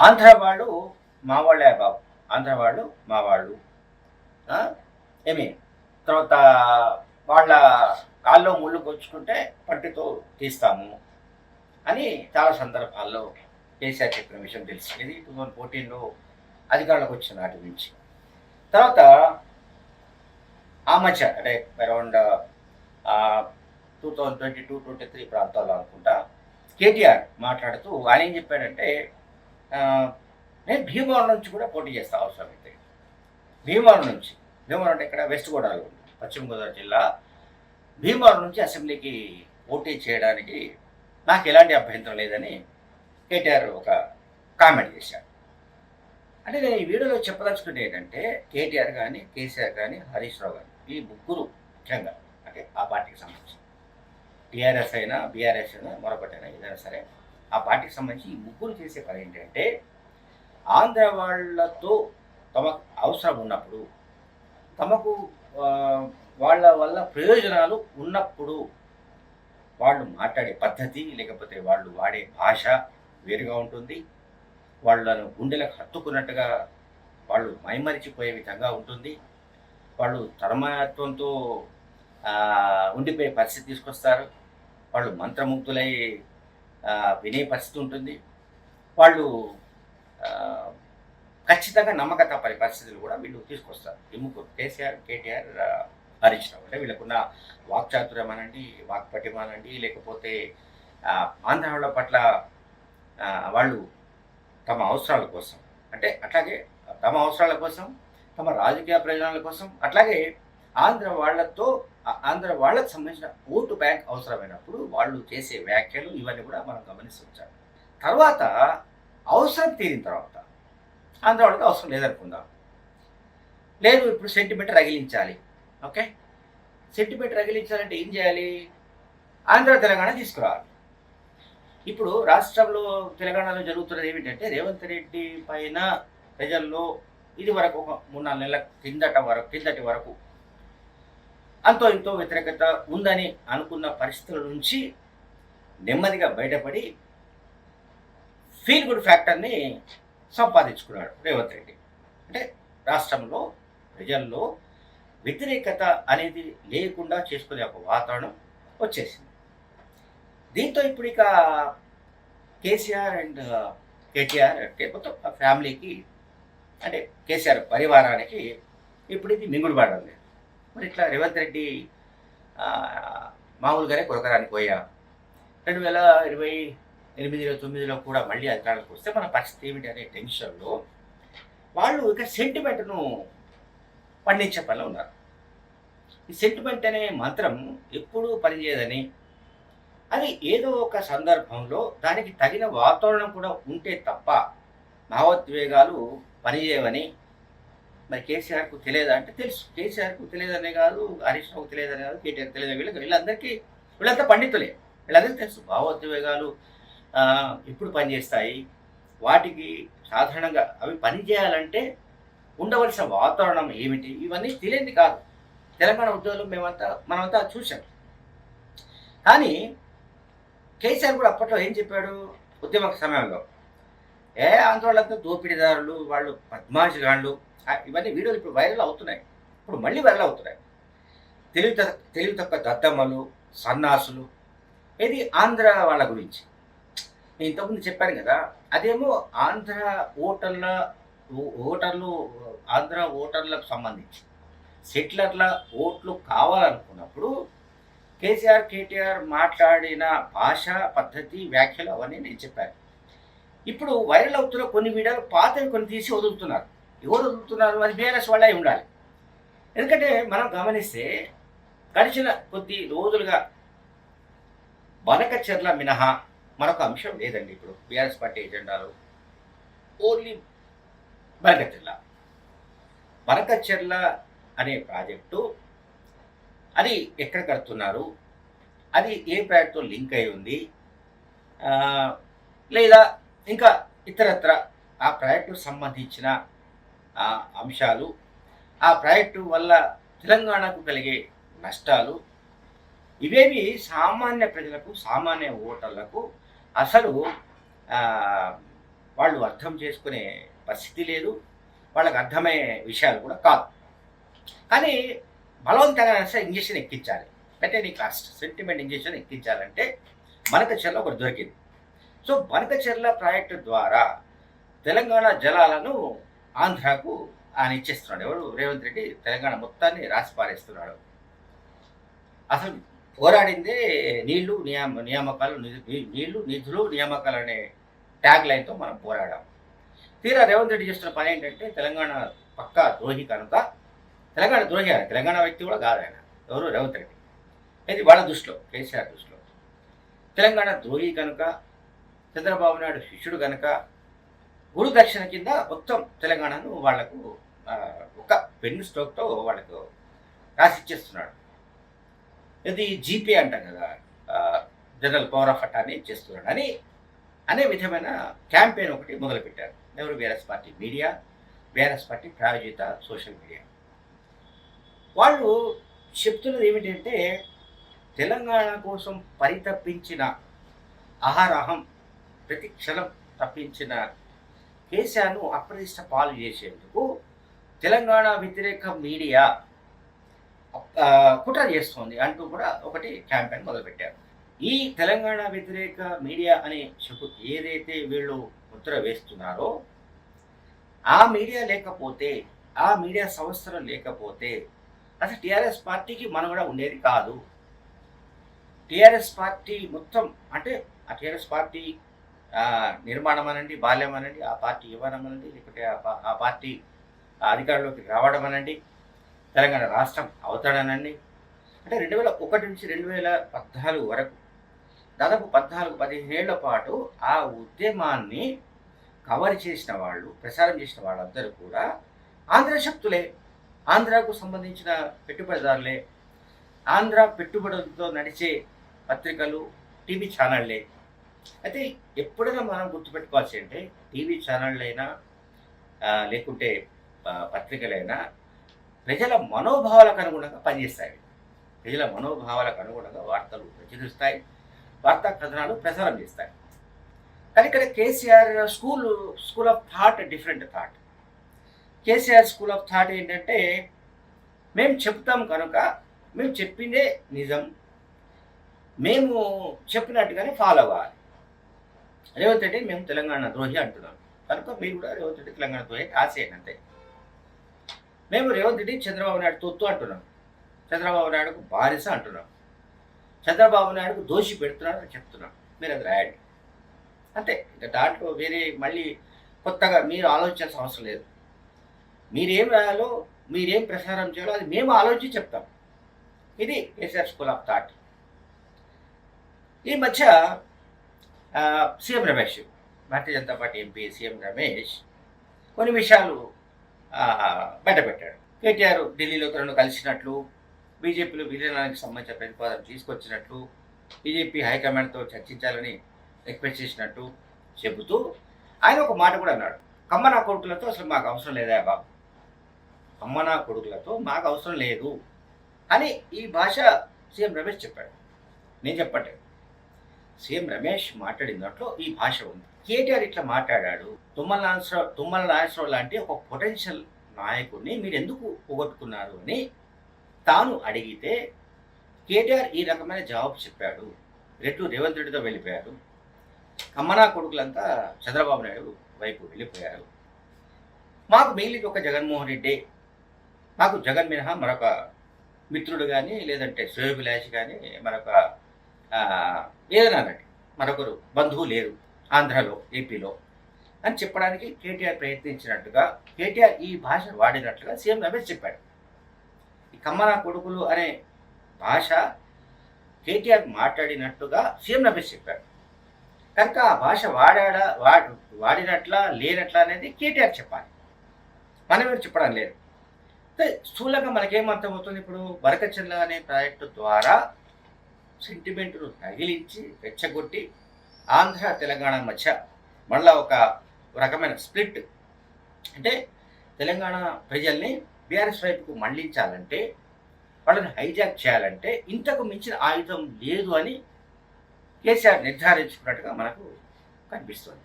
ఆంధ్ర వాళ్ళు మా వాళ్ళే బాబు, ఆంధ్ర వాళ్ళు మా వాళ్ళు. ఆ, ఏమి తర్వాత వాళ్ళ కాల్లో ముళ్ళు కొచ్చుకుంటే పట్టితో తీస్తాము అని చాలా సందర్భాల్లో కేసీఆర్ చెప్పిన విషయం తెలుసు. ఇది 2014లో అధికారంలోకి వచ్చిన నాటి నుంచి. తర్వాత ఆ మధ్య అంటే అరౌండ్ 2022-23 ప్రాంతాల్లో అనుకుంటా కేటీఆర్ మాట్లాడుతూ ఆయన ఏం చెప్పాడంటే, ఆ, నేను భీమవరం నుంచి కూడా పోటీ చేస్తా అవసరమైతే. భీమవరం నుంచి, భీమవరం అంటే ఇక్కడ వెస్ట్ గోదావరి ఉంది, పశ్చిమ గోదావరి జిల్లా. భీమవరం నుంచి అసెంబ్లీకి పోటీ చేయడానికి నాకు ఎలాంటి అభ్యంతరం లేదని కేటీఆర్ ఒక కామెంట్ చేశాడు. అంటే నేను ఈ వీడియోలో చెప్పదలుచుకుంటే ఏంటంటే, కేటీఆర్ కానీ, కేసీఆర్ కానీ, హరీష్ రావు కానీ, ఈ ముగ్గురు ముఖ్యంగా అంటే ఆ పార్టీకి సంబంధించి టీఆర్ఎస్ అయినా, బీఆర్ఎస్ అయినా, మరొకటైనా ఏదైనా సరే ఆ పార్టీకి సంబంధించి ఈ ముగ్గురు చేసే పని ఏంటంటే, ఆంధ్ర వాళ్ళతో తమకు అవసరం ఉన్నప్పుడు, తమకు వాళ్ళ వల్ల ప్రయోజనాలు ఉన్నప్పుడు వాళ్ళు మాట్లాడే పద్ధతి, లేకపోతే వాళ్ళు వాడే భాష వేరుగా ఉంటుంది. వాళ్ళను గుండెలకు హత్తుకున్నట్టుగా వాళ్ళు మైమరిచిపోయే విధంగా ఉంటుంది. వాళ్ళు తన్మయత్వంతో ఉండిపోయే పరిస్థితి తీసుకొస్తారు. వాళ్ళు మంత్రముగ్ధులై వినే పరిస్థితి ఉంటుంది. వాళ్ళు ఖచ్చితంగా నమ్మక తప్పని పరిస్థితులు కూడా వీళ్ళు తీసుకొస్తారు. ఈ ముగ్గురు కేసీఆర్, కేటీఆర్, హరీష్ రావు. అంటే వీళ్ళకున్న వాక్చాతుర్యం అనండి, వాక్పటిమ అనండి, లేకపోతే ఆంధ్ర వాళ్ళ పట్ల వాళ్ళు తమ అవసరాల కోసం, అంటే అట్లాగే తమ అవసరాల కోసం, తమ రాజకీయ ప్రయోజనాల కోసం, అట్లాగే ఆంధ్ర వాళ్ళకు సంబంధించిన ఓటు బ్యాంక్ అవసరమైనప్పుడు వాళ్ళు చేసే వ్యాఖ్యలు ఇవన్నీ కూడా మనం గమనిస్తుంటాం. తర్వాత అవసరం తీరిన తర్వాత ఆంధ్ర వాళ్ళకి అవసరం లేదనుకుందాం, లేదు ఇప్పుడు సెంటిమెంట్ రగిలించాలి. ఓకే, సెంటిమెంట్ రగిలించాలంటే ఏం చేయాలి? ఆంధ్ర తెలంగాణ తీసుకురావాలి. ఇప్పుడు రాష్ట్రంలో తెలంగాణలో జరుగుతున్నది ఏమిటంటే, రేవంత్ రెడ్డి పైన ప్రజల్లో ఇది వరకు ఒక 3-4 నెలల కిందటి వరకు అంతో ఇంతో వ్యతిరేకత ఉందని అనుకున్న పరిస్థితుల నుంచి నెమ్మదిగా బయటపడి ఫీల్ గుడ్ ఫ్యాక్టర్ని సంపాదించుకున్నాడు రేవంత్ రెడ్డి. అంటే రాష్ట్రంలో ప్రజల్లో వ్యతిరేకత అనేది లేకుండా చేసుకునే ఒక వాతావరణం వచ్చేసింది. దీంతో ఇప్పుడు ఇక కేసీఆర్ అండ్ కేటీఆర్ అంటే మొత్తం ఫ్యామిలీకి, అంటే కేసీఆర్ పరివారానికి ఇప్పుడు ఇది మింగుడు పడడం లేదు. మరి ఇట్లా రేవంత్ రెడ్డి మామూలుగానే కొరకరానికి పోయా 2028-29లో కూడా మళ్ళీ అధికారంలోకి వస్తే మన పరిస్థితి ఏమిటి అనే టెన్షన్లో వాళ్ళు ఇక సెంటిమెంట్ను పండించే పనిలో ఉన్నారు. ఈ సెంటిమెంట్ అనే మంత్రం ఎప్పుడూ పనిచేయదని, అది ఏదో ఒక సందర్భంలో దానికి తగిన వాతావరణం కూడా ఉంటే తప్ప భావోద్వేగాలు పనిచేయవని మరి కేసీఆర్కు తెలియదా అంటే తెలుసు. కేసీఆర్కు తెలియదనే కాదు, హరీష్ రావుకు తెలియదనే కాదు, కేటీఆర్ తెలియదు. వీళ్ళంతా పండితులే, వీళ్ళందరికీ తెలుసు భావోద్వేగాలు ఎప్పుడు పనిచేస్తాయి, వాటికి సాధారణంగా అవి పనిచేయాలంటే ఉండవలసిన వాతావరణం ఏమిటి, ఇవన్నీ తెలియదు కాదు. తెలంగాణ ఉద్యోగులు మనమంతా చూసాం. కానీ కేసీఆర్ కూడా అప్పట్లో ఏం చెప్పాడు ఉద్యమ సమయంలో, ఆంధ్రోళ్ళంతా దోపిడీదారులు, వాళ్ళు పద్మాషిగాళ్ళు, ఇవన్నీ వీడియోలు ఇప్పుడు వైరల్ అవుతున్నాయి. ఇప్పుడు మళ్ళీ వైరల్ అవుతున్నాయి. తెలివి తక్కువ దద్దమ్మలు, సన్నాసులు, ఇది ఆంధ్ర వాళ్ళ గురించి. నేను ఇంతకుముందు చెప్పాను కదా, అదేమో ఆంధ్ర ఓటర్లకు సంబంధించి సెటిలర్ల ఓట్లు కావాలనుకున్నప్పుడు కేసీఆర్, కేటీఆర్ మాట్లాడిన భాష, పద్ధతి, వ్యాఖ్యలు అవన్నీ నేను చెప్పాను. ఇప్పుడు వైరల్ అవుతున్న కొన్ని వీడియోలు పాతవి కొన్ని తీసి వదులుతున్నారు. ఎవరు వదులుతున్నారు? అది బీఆర్ఎస్ వాళ్ళే ఉండాలి. ఎందుకంటే మనం గమనిస్తే గడిచిన కొద్ది రోజులుగా బనకచెర్ల మినహా మరొక అంశం లేదండి. ఇప్పుడు బీఆర్ఎస్ పార్టీ ఎజెండాలో ఓన్లీ బనకచెర్ల అనే ప్రాజెక్టు, అది ఎక్కడ కడుతున్నారు, అది ఏ ప్రాజెక్టుతో లింక్ అయి ఉంది, లేదా ఇంకా ఇతరత్ర ఆ ప్రాజెక్టుకు సంబంధించిన అంశాలు, ఆ ప్రాజెక్టు వల్ల తెలంగాణకు కలిగే నష్టాలు, ఇవేవి సామాన్య ప్రజలకు, సామాన్య ఓటర్లకు అసలు వాళ్ళు అర్థం చేసుకునే పరిస్థితి లేదు, వాళ్ళకి అర్థమయ్యే విషయాలు కూడా కాదు. కానీ బలవంతంగా ఇంజక్షన్ ఎక్కించాలి, వెటర్నరీ కాస్ట్ సెంటిమెంట్ ఇంజక్షన్ ఎక్కించాలంటే బనకచెర్ల ఒకటి దొరికింది. సో బనకచెర్ల ప్రాజెక్టు ద్వారా తెలంగాణ జలాలను ఆంధ్రాకు ఆయన ఇచ్చేస్తున్నాడు. ఎవరు? రేవంత్ రెడ్డి తెలంగాణ మొత్తాన్ని రాసి పారేస్తున్నాడు. అసలు పోరాడిందే నీళ్లు నియామకాలు, నీళ్లు నిధులు నియామకాలు అనే ట్యాగ్ లైన్తో మనం పోరాడాం. తీరా రేవంత్ రెడ్డి చేస్తున్న పని ఏంటంటే తెలంగాణ పక్కా ద్రోహి కనుక, తెలంగాణ ద్రోహి ఆయన, తెలంగాణ వ్యక్తి కూడా కాదు ఆయన. ఎవరు? రేవంత్ రెడ్డి. ఇది వాళ్ళ దృష్టిలో, కేసీఆర్ దృష్టిలో తెలంగాణ ద్రోహి కనుక, చంద్రబాబు నాయుడు శిష్యుడు కనుక గురు దక్షిణ కింద మొత్తం తెలంగాణను వాళ్లకు ఒక పెన్ను స్ట్రోక్తో వాళ్ళకు రాసిచ్చేస్తున్నాడు. ఇది జీపీ అంటాం కదా, జనరల్ పవర్ ఆఫ్ అటార్నీ చేస్తున్నాడు అని అనే విధమైన క్యాంపెయిన్ ఒకటి మొదలుపెట్టారు. ఎవరు? BRS party media, BRS party ప్రాయోజిత సోషల్ మీడియా. వాళ్ళు చెప్తున్నది ఏమిటంటే తెలంగాణ కోసం పరితపించిన అహరహం ప్రతి క్షణం తప్పించిన కేసీఆర్ను అప్రతిష్ట పాలు చేసేందుకు తెలంగాణ వ్యతిరేక మీడియా కుట్ర చేస్తోంది అంటూ కూడా ఒకటి క్యాంపెయిన్ మొదలుపెట్టారు. ఈ తెలంగాణ వ్యతిరేక మీడియా అని ఏదైతే వీళ్ళు ముద్ర వేస్తున్నారో ఆ మీడియా లేకపోతే, ఆ మీడియా సంస్థలు లేకపోతే అసలు టీఆర్ఎస్ పార్టీకి మనుగడ ఉండేది కాదు. టీఆర్ఎస్ పార్టీ మొత్తం అంటే ఆ టీఆర్ఎస్ పార్టీ నిర్మాణం అనండి, బాల్యం అనండి, ఆ పార్టీ ఇవ్వడం అనండి, లేకపోతే ఆ పార్టీ అధికారంలోకి రావడం అనండి, తెలంగాణ రాష్ట్రం అవుతాడనండి, అంటే 2001 నుంచి 2014 వరకు దాదాపు 14-15 ఏళ్ల పాటు ఆ ఉద్యమాన్ని కవర్ చేసిన వాళ్ళు, ప్రసారం చేసిన వాళ్ళందరూ కూడా ఆంధ్ర శక్తులే, ఆంధ్రాకు సంబంధించిన పెట్టుబడిదారులే, ఆంధ్ర పెట్టుబడులతో నడిచే పత్రికలు, టీవీ ఛానళ్ళే. అయితే ఎప్పుడైనా మనం గుర్తుపెట్టుకోవాల్సి అంటే టీవీ ఛానళ్ళైనా లేకుంటే పత్రికలైనా ప్రజల మనోభావాలకు అనుగుణంగా పనిచేస్తాయి. ప్రజల మనోభావాలకు అనుగుణంగా వార్తలు ప్రచురిస్తాయి, వార్తా కథనాలు ప్రసారం చేస్తాయి. కానీ ఇక్కడ KCR school of thought different thought. KCR school of thought ఏంటంటే మేము చెప్తాం కనుక మేము చెప్పిందే నిజం, మేము చెప్పినట్టుగానే ఫాలో అవ్వాలి. రేవంత్ రెడ్డి మేము తెలంగాణ ద్రోహి అంటున్నాం కనుక మీరు కూడా రేవంత్ రెడ్డి తెలంగాణ ద్రోహి ఆశయండి అంతే. మేము రేవంత్ రెడ్డి చంద్రబాబు నాయుడు తొత్తు అంటున్నాం, చంద్రబాబు నాయుడుకు బానిస అంటున్నాం, చంద్రబాబు నాయుడుకు దోషి పెడుతున్నారని చెప్తున్నాం, మీరు అది రాయండి అంతే. ఇక దాంట్లో వేరే మళ్ళీ కొత్తగా మీరు ఆలోచించాల్సిన అవసరం లేదు. మీరేం రాయాలో, మీరేం ప్రసారం చేయాలో అది మేము ఆలోచించి చెప్తాం. ఇది కేసీఆర్ స్కూల్ ఆఫ్ థాట్. ఈ మధ్య CM Ramesh, Bharatiya Janata party MP CM Ramesh కొన్ని విషయాలు బయటపెట్టాడు. కేటీఆర్ ఢిల్లీలో తనను కలిసినట్లు, బీజేపీలో విలీనానికి సంబంధించిన ప్రతిపాదన తీసుకొచ్చినట్లు, బీజేపీ హైకమాండ్తో చర్చించాలని రిక్వెస్ట్ చేసినట్టు చెబుతూ ఆయన ఒక మాట కూడా అన్నాడు, కమ్మనా కొడుకులతో అసలు మాకు అవసరం లేదా బాబు, కమ్మనా కొడుకులతో మాకు అవసరం లేదు అని ఈ భాష సీఎం రమేష్ చెప్పాడు. నేను చెప్పట్లేదు, సీఎం రమేష్ మాట్లాడిన దాంట్లో ఈ భాష ఉంది. కేటీఆర్ ఇట్లా మాట్లాడాడు, తుమ్మల నాగేశ్వరరావు లాంటి ఒక పొటెన్షియల్ నాయకుడిని మీరు ఎందుకు పోగొట్టుకున్నారు అని తాను అడిగితే కేటీఆర్ ఈ రకమైన జవాబు చెప్పాడు. రేవంత్ రెడ్డితో వెళ్ళిపోయారు, కమ్మనా కొడుకులంతా చంద్రబాబు నాయుడు వైపు వెళ్ళిపోయారు, మాకు మిగిలింది ఒక జగన్మోహన్ రెడ్డి, మాకు జగన్ మినహా మరొక మిత్రుడు కానీ లేదంటే శ్రేయోభిలాషి కానీ మరొక ఏదైనా మరొకరు బంధువు లేరు ఆంధ్రలో, ఏపీలో అని చెప్పడానికి కేటీఆర్ ప్రయత్నించినట్టుగా, కేటీఆర్ ఈ భాష వాడినట్లుగా సీఎం రమేష్ చెప్పాడు. ఈ కమ్మనా కొడుకులు అనే భాష కేటీఆర్ మాట్లాడినట్టుగా సీఎం రమేష్ చెప్పాడు. కనుక ఆ భాష వాడినట్లా లేనట్లా అనేది కేటీఆర్ చెప్పాలి, మనమేమి చెప్పడం లేదు. స్థూలంగా మనకేమర్థమవుతుంది, ఇప్పుడు బనకచెర్ల అనే ప్రాజెక్టు ద్వారా సెంటిమెంట్ను తగిలించి రెచ్చగొట్టి ఆంధ్ర తెలంగాణ మధ్య మళ్ళీ ఒక రకమైన స్ప్లిట్, అంటే తెలంగాణ ప్రజల్ని బీఆర్ఎస్ వైపుకు మళ్లించాలంటే, వాళ్ళని హైజాక్ చేయాలంటే ఇంతకు మించిన ఆయుధం లేదు అని కేసీఆర్ నిర్ధారించుకున్నట్టుగా మనకు కనిపిస్తుంది.